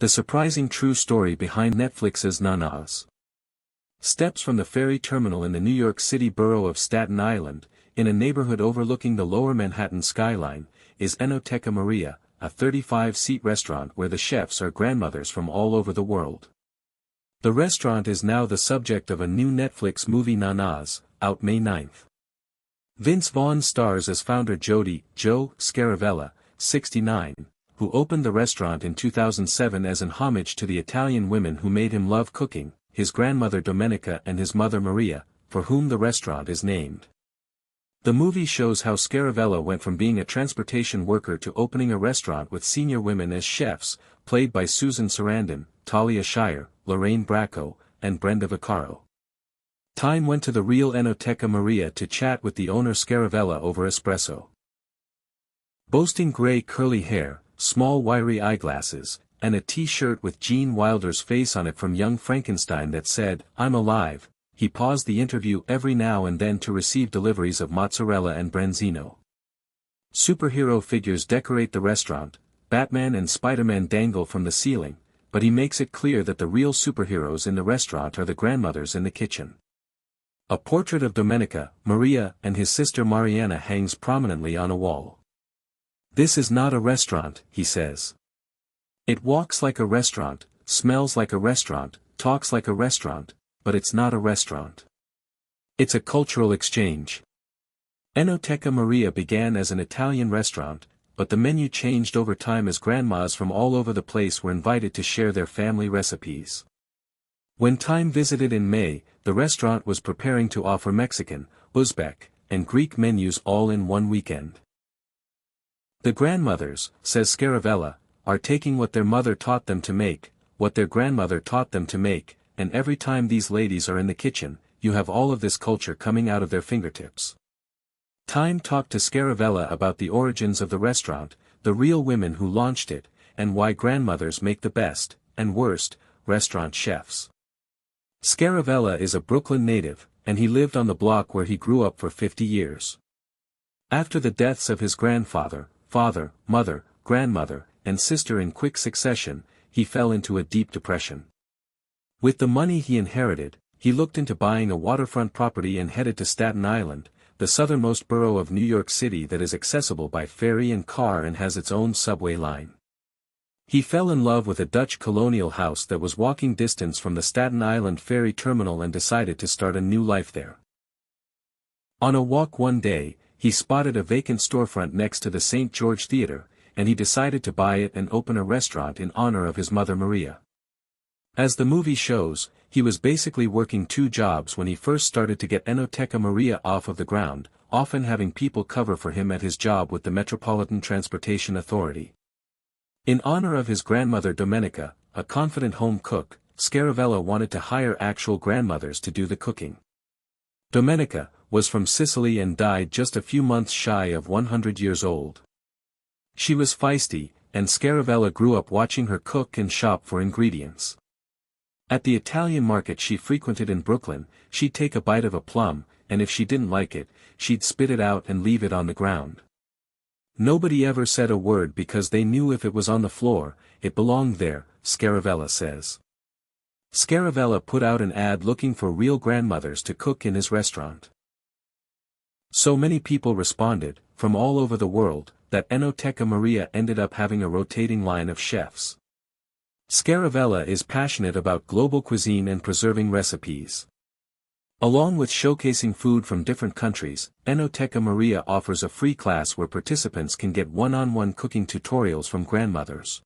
The surprising true story behind Netflix's Nonnas. Steps from the ferry terminal in the New York City borough of Staten Island, in a neighborhood overlooking the lower Manhattan skyline, is Enoteca Maria, a 35-seat restaurant where the chefs are grandmothers from all over the world. The restaurant is now the subject of a new Netflix movie Nonnas, out May 9th. Vince Vaughn stars as founder Jody, Joe Scaravella, 69, who opened the restaurant in 2007 as an homage to the Italian women who made him love cooking, his grandmother Domenica and his mother Maria, for whom the restaurant is named. The movie shows how Scaravella went from being a transportation worker to opening a restaurant with senior women as chefs, played by Susan Sarandon, Talia Shire, Lorraine Bracco, and Brenda Vaccaro. Time went to the real Enoteca Maria to chat with the owner Scaravella over espresso. Boasting gray curly hair, small wiry eyeglasses, and a t-shirt with Gene Wilder's face on it from Young Frankenstein that said, "I'm alive," he paused the interview every now and then to receive deliveries of mozzarella and branzino. Superhero figures decorate the restaurant, Batman and Spiderman dangle from the ceiling, but he makes it clear that the real superheroes in the restaurant are the grandmothers in the kitchen. A portrait of Domenica, Maria, and his sister Mariana hangs prominently on a wall. "This is not a restaurant," he says. "It walks like a restaurant, smells like a restaurant, talks like a restaurant, but it's not a restaurant. It's a cultural exchange." Enoteca Maria began as an Italian restaurant, but the menu changed over time as grandmas from all over the place were invited to share their family recipes. When Time visited in May, the restaurant was preparing to offer Mexican, Uzbek, and Greek menus all in one weekend. "The grandmothers," says Scaravella, "are taking what their mother taught them to make, what their grandmother taught them to make, and every time these ladies are in the kitchen, you have all of this culture coming out of their fingertips." Time talked to Scaravella about the origins of the restaurant, the real women who launched it, and why grandmothers make the best, and worst, restaurant chefs. Scaravella is a Brooklyn native, and he lived on the block where he grew up for 50 years. After the deaths of his grandfather, father, mother, grandmother, and sister in quick succession, he fell into a deep depression. With the money he inherited, he looked into buying a waterfront property and headed to Staten Island, the southernmost borough of New York City that is accessible by ferry and car and has its own subway line. He fell in love with a Dutch colonial house that was walking distance from the Staten Island ferry terminal and decided to start a new life there. On a walk one day, he spotted a vacant storefront next to the St. George Theater, and he decided to buy it and open a restaurant in honor of his mother Maria. As the movie shows, he was basically working two jobs when he first started to get Enoteca Maria off of the ground, often having people cover for him at his job with the Metropolitan Transportation Authority. In honor of his grandmother Domenica, a confident home cook, Scaravella wanted to hire actual grandmothers to do the cooking. Domenica was from Sicily and died just a few months shy of 100 years old. She was feisty, and Scaravella grew up watching her cook and shop for ingredients. At the Italian market she frequented in Brooklyn, she'd take a bite of a plum, and if she didn't like it, she'd spit it out and leave it on the ground. Nobody ever said a word because they knew if it was on the floor, it belonged there, Scaravella says. Scaravella put out an ad looking for real grandmothers to cook in his restaurant. So many people responded, from all over the world, that Enoteca Maria ended up having a rotating line of chefs. Scaravella is passionate about global cuisine and preserving recipes. Along with showcasing food from different countries, Enoteca Maria offers a free class where participants can get one-on-one cooking tutorials from grandmothers.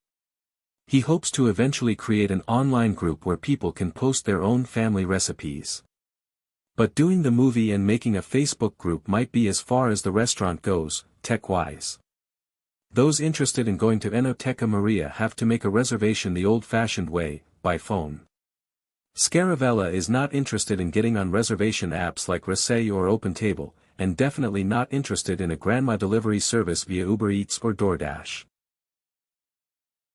He hopes to eventually create an online group where people can post their own family recipes. But doing the movie and making a Facebook group might be as far as the restaurant goes, tech-wise. Those interested in going to Enoteca Maria have to make a reservation the old-fashioned way, by phone. Scaravella is not interested in getting on reservation apps like Resay or OpenTable, and definitely not interested in a grandma delivery service via Uber Eats or DoorDash.